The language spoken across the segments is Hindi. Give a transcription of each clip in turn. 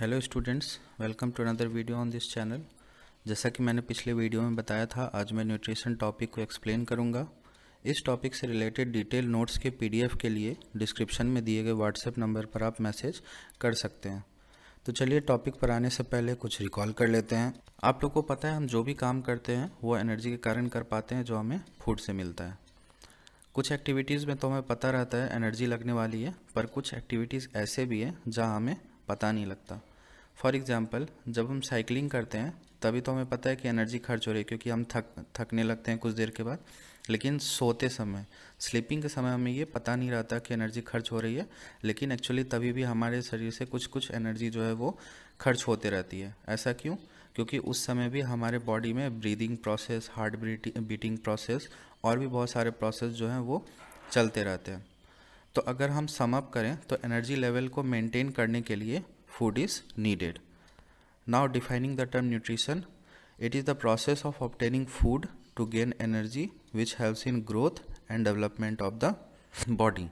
Hello students, welcome to another video on this channel. जैसा कि मैंने पिछले वीडियो में बताया था, आज मैं न्यूट्रिशन टॉपिक को एक्सप्लेन करूंगा। इस टॉपिक से रिलेटेड डिटेल नोट्स के पीडीएफ के लिए डिस्क्रिप्शन में दिए गए व्हाट्सएप नंबर पर आप मैसेज कर सकते हैं। तो चलिए टॉपिक पर आने से पहले कुछ रिकॉल कर लेते हैं। आप लोग को पता है हम जो भी काम करते हैं वो एनर्जी के कारण कर पाते हैं जो हमें फूड से मिलता है। कुछ एक्टिविटीज़ में तो हमें पता रहता है एनर्जी लगने वाली है, पर कुछ एक्टिविटीज़ ऐसे भी हैं जहाँ हमें पता नहीं लगता। फॉर एग्ज़ाम्पल, जब हम साइकिलिंग करते हैं तभी तो हमें पता है कि एनर्जी खर्च हो रही है, क्योंकि हम थकने लगते हैं कुछ देर के बाद। लेकिन सोते समय, स्लीपिंग के समय हमें ये पता नहीं रहता कि एनर्जी खर्च हो रही है, लेकिन एक्चुअली तभी भी हमारे शरीर से कुछ कुछ एनर्जी जो है वो खर्च होते रहती है। ऐसा क्यों? क्योंकि उस समय भी हमारे बॉडी में breathing process, heart beating process और भी बहुत सारे प्रोसेस जो हैं वो चलते रहते हैं। तो अगर हम सम अप करें तो एनर्जी लेवल को मेंटेन करने के लिए food is needed. Now defining the term nutrition, it is the process of obtaining food to gain energy which helps in growth and development of the body.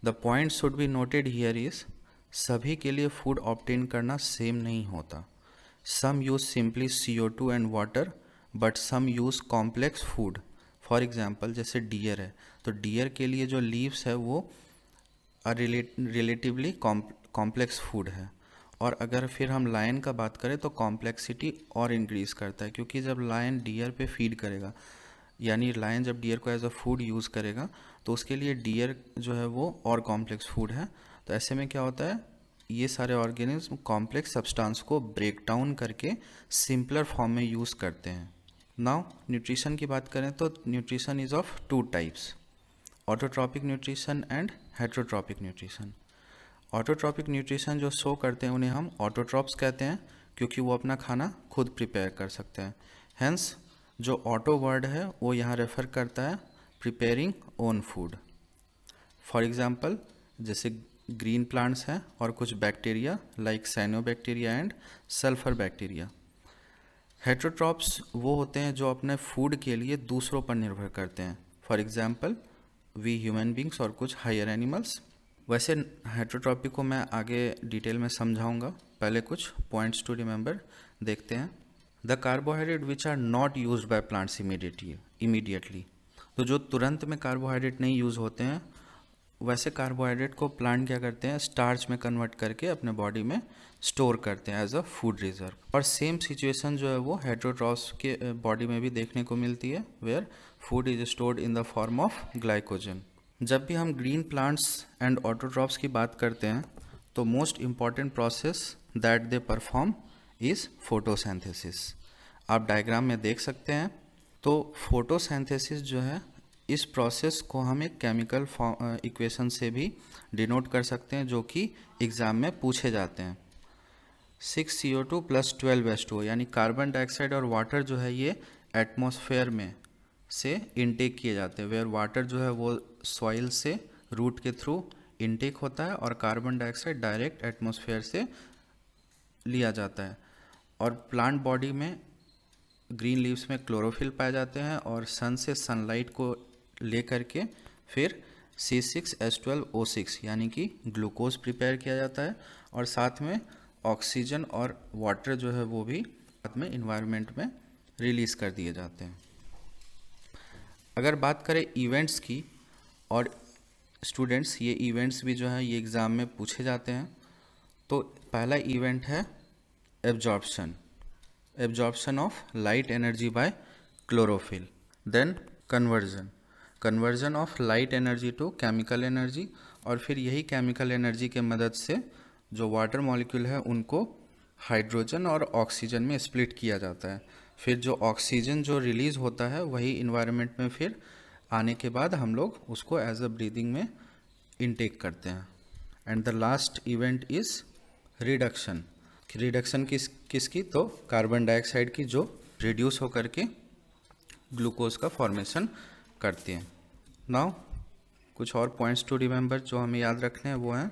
The point should be noted here is सभी के लिए फूड ऑब्टेन करना सेम नहीं होता। Some use simply CO2 and water, but some use complex food. For example, जैसे डियर है तो डियर के लिए जो लीव्स है वो रिलेटिवली कॉम्प्लेक्स फूड है। और अगर फिर हम लायन का बात करें तो कॉम्प्लेक्सिटी और इंक्रीज़ करता है, क्योंकि जब लायन डियर पे फीड करेगा, यानी लायन जब डियर को एज अ फूड यूज़ करेगा तो उसके लिए डियर जो है वो और कॉम्प्लेक्स फूड है। तो ऐसे में क्या होता है, ये सारे ऑर्गेनिज्म कॉम्प्लेक्स सब्सटेंस को ब्रेक डाउन करके सिंपलर फॉर्म में यूज़ करते हैं। नाउ न्यूट्रिशन की बात करें तो nutrition is of two types, autotrophic nutrition and heterotrophic nutrition. Autotrophic nutrition जो शो करते हैं उन्हें हम ऑटोट्रॉप्स कहते हैं, क्योंकि वो अपना खाना खुद प्रिपेयर कर सकते हैं। हेंस जो ऑटो वर्ड है वो यहाँ रेफर करता है preparing own food. For example, जैसे ग्रीन प्लांट्स हैं और कुछ bacteria like cyanobacteria and sulphur bacteria. Heterotrophs वो होते हैं जो अपने फूड के लिए दूसरों पर निर्भर करते हैं। For example, we human beings और कुछ हायर एनिमल्स। वैसे हेटरोट्रॉपिक को मैं आगे डिटेल में समझाऊंगा, पहले कुछ पॉइंट्स टू रिमेंबर देखते हैं। The carbohydrate which are not used by plants immediately, तो जो तुरंत में कार्बोहाइड्रेट नहीं यूज़ होते हैं, वैसे कार्बोहाइड्रेट को प्लांट क्या करते हैं, स्टार्च में कन्वर्ट करके अपने बॉडी में स्टोर करते हैं एज अ फूड रिजर्व। और सेम सिचुएशन जो है वो हेटरोट्रॉप्स के बॉडी में भी देखने को मिलती है, where food is stored in the form of glycogen. जब भी हम ग्रीन प्लांट्स एंड ऑटोट्रॉप्स की बात करते हैं तो most important process that they perform is photosynthesis. आप डायग्राम में देख सकते हैं। तो फोटोसिंथेसिस जो है, इस प्रोसेस को हम एक केमिकल इक्वेशन से भी डिनोट कर सकते हैं, जो कि एग्ज़ाम में पूछे जाते हैं। 6CO2 + 12H2O, यानी कार्बन डाइऑक्साइड और वाटर जो है ये एटमॉस्फेयर में से इनटेक किए जाते हैं, वेयर वाटर जो है वो सॉइल से रूट के थ्रू इनटेक होता है और कार्बन डाइऑक्साइड डायरेक्ट एटमॉस्फेयर से लिया जाता है। और प्लांट बॉडी में ग्रीन लीव्स में क्लोरोफिल पाए जाते हैं और सन से सनलाइट को ले करके फिर C6H12O6 यानी कि ग्लूकोज प्रिपेयर किया जाता है, और साथ में ऑक्सीजन और वाटर जो है वो भी साथ में इन्वायरमेंट में रिलीज़ कर दिए जाते हैं। अगर बात करें इवेंट्स की, और स्टूडेंट्स ये इवेंट्स भी जो है ये एग्ज़ाम में पूछे जाते हैं। तो पहला इवेंट है absorption of light energy by chlorophyll. Then conversion of light energy to chemical energy, और फिर यही केमिकल एनर्जी के मदद से जो वाटर मॉलिक्यूल है उनको हाइड्रोजन और ऑक्सीजन में स्प्लिट किया जाता है। फिर जो ऑक्सीजन जो रिलीज़ होता है वही इन्वायरमेंट में फिर आने के बाद हम लोग उसको एज अ ब्रीदिंग में इनटेक करते हैं। And the last event is reduction किसकी? तो कार्बन डाइऑक्साइड की, जो रिड्यूस होकर के ग्लूकोज का फॉर्मेशन करती हैं। नाउ कुछ और पॉइंट्स टू रिमेंबर जो हमें याद रखने हैं वो हैं,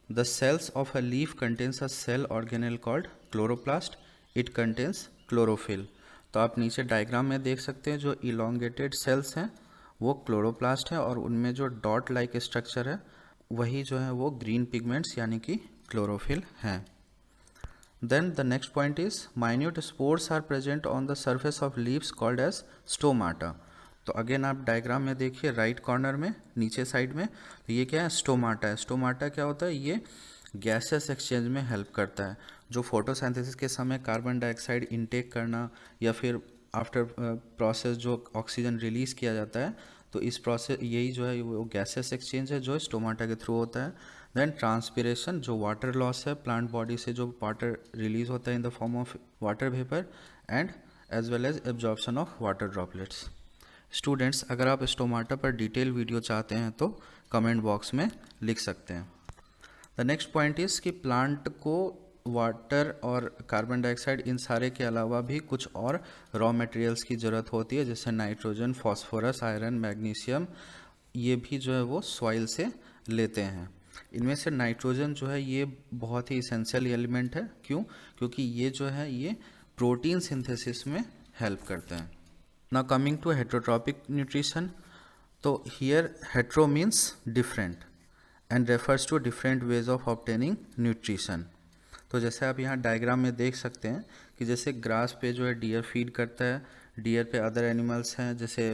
the cells of a leaf contains a cell organelle called chloroplast, it contains chlorophyll. तो आप नीचे डायग्राम में देख सकते हैं जो इलोंगेटेड सेल्स हैं वो क्लोरोप्लास्ट है, और उनमें जो डॉट लाइक स्ट्रक्चर है वही जो है वो ग्रीन पिगमेंट्स यानी कि क्लोरोफिल हैं। Then the next point is minute spores are present on the surface of leaves called as stomata. तो अगेन आप डायग्राम में देखिए राइट कॉर्नर में नीचे साइड में, तो ये क्या है, स्टोमाटा है। स्टोमाटा क्या होता है, ये गैसेस एक्सचेंज में हेल्प करता है। जो फोटोसिंथेसिस के समय कार्बन डाइऑक्साइड इनटेक करना या फिर आफ्टर प्रोसेस जो ऑक्सीजन रिलीज किया जाता है, तो इस प्रोसेस यही जो है वो गैसेस एक्सचेंज है जो स्टोमाटा के थ्रू होता है। देन ट्रांसपिरेशन, जो वाटर लॉस है प्लांट बॉडी से, जो वाटर रिलीज होता है in the form of water vapour, and as well as absorption of water droplets. Students, अगर आप स्टोमाटा पर डिटेल वीडियो चाहते हैं तो कमेंट बॉक्स में लिख सकते हैं। द नेक्स्ट पॉइंट इज़ कि प्लांट को वाटर और कार्बन डाइऑक्साइड इन सारे के अलावा भी कुछ और रॉ मटेरियल्स की ज़रूरत होती है, जैसे नाइट्रोजन, फॉस्फोरस, आयरन, मैग्नीशियम, ये भी जो है वो सॉइल से लेते हैं। इनमें से नाइट्रोजन जो है ये बहुत ही इसेंशियल एलिमेंट है। क्यों? क्योंकि ये जो है ये प्रोटीन सिंथेसिस में हेल्प करते हैं। Now coming to heterotrophic nutrition, तो here hetero means different and refers to different ways of obtaining nutrition. तो जैसे आप यहाँ डायग्राम में देख सकते हैं कि जैसे ग्रास पे जो है डियर फीड करता है, डियर पे अदर एनिमल्स हैं जैसे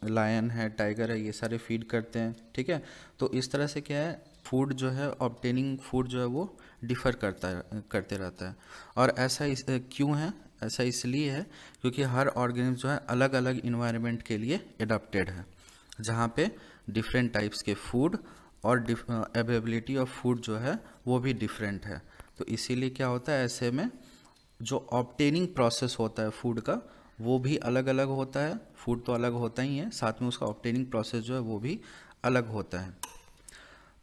लायन है, टाइगर है, ये सारे फीड करते हैं, ठीक है। तो इस तरह से क्या है, फूड जो है ऑब्टेनिंग फूड जो है वो डिफ़र करते रहता है। और ऐसा क्यों है? ऐसा इसलिए है क्योंकि हर ऑर्गेनिज्म जो है अलग अलग इन्वायरमेंट के लिए एडाप्टेड है, जहाँ पे डिफरेंट टाइप्स के फूड और अवेलेबिलिटी ऑफ फूड जो है वो भी डिफरेंट है। तो इसीलिए क्या होता है, ऐसे में जो ऑब्टेनिंग प्रोसेस होता है फूड का वो भी अलग अलग होता है। फूड तो अलग होता ही है, साथ में उसका ऑब्टेनिंग प्रोसेस जो है वो भी अलग होता है।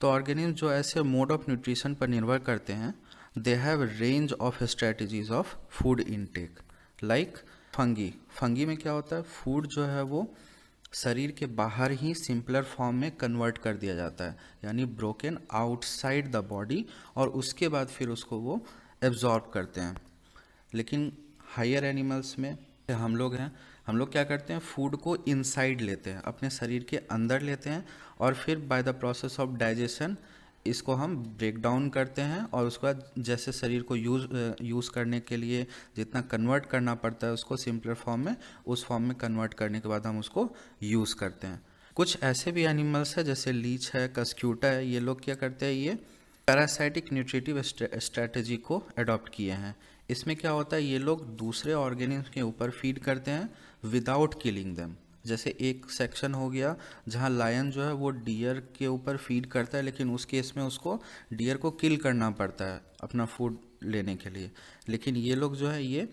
तो ऑर्गेनिज्म जो ऐसे मोड ऑफ न्यूट्रिशन पर निर्भर करते हैं, they have range of strategies of food intake. Like fungi में क्या होता है, फूड जो है वो शरीर के बाहर ही सिंपलर फॉर्म में कन्वर्ट कर दिया जाता है, यानी ब्रोकन आउटसाइड द बॉडी, और उसके बाद फिर उसको वो एब्जॉर्ब करते हैं। लेकिन हायर एनिमल्स में हम लोग हैं, हम लोग क्या करते हैं, फूड को इनसाइड लेते हैं, अपने शरीर के अंदर लेते हैं, और फिर by the process of digestion इसको हम ब्रेक डाउन करते हैं, और उसके बाद जैसे शरीर को यूज़ करने के लिए जितना कन्वर्ट करना पड़ता है उसको सिंपलर फॉर्म में, उस फॉर्म में कन्वर्ट करने के बाद हम उसको यूज़ करते हैं। कुछ ऐसे भी एनिमल्स हैं जैसे लीच है, कस्क्यूटा है, ये लोग क्या करते हैं, ये पैरासाइटिक न्यूट्रिटिव स्ट्रेटजी को अडॉप्ट किए हैं। इसमें क्या होता है, ये लोग दूसरे ऑर्गेनिज्म के ऊपर फीड करते हैं विदाउट किलिंग देम। जैसे एक सेक्शन हो गया जहाँ लायन जो है वो डियर के ऊपर फीड करता है, लेकिन उस केस में उसको डियर को किल करना पड़ता है अपना फूड लेने के लिए। लेकिन ये लोग जो है ये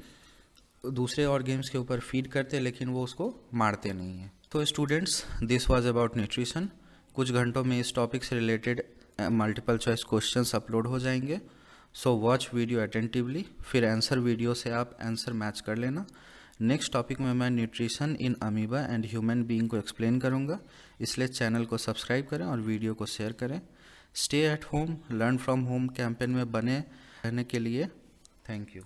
दूसरे ऑर्गेनिम्स के ऊपर फीड करते हैं, लेकिन वो उसको मारते नहीं हैं। तो students, this was about nutrition. कुछ घंटों में इस टॉपिक से related multiple choice questions upload हो जाएंगे, सो वॉच वीडियो अटेंटिवली, फिर आंसर वीडियो से आप आंसर मैच कर लेना। नेक्स्ट टॉपिक में मैं nutrition in amoeba and human being को एक्सप्लेन करूंगा, इसलिए चैनल को सब्सक्राइब करें और वीडियो को शेयर करें। Stay at home, learn from home campaign में बने रहने के लिए थैंक यू।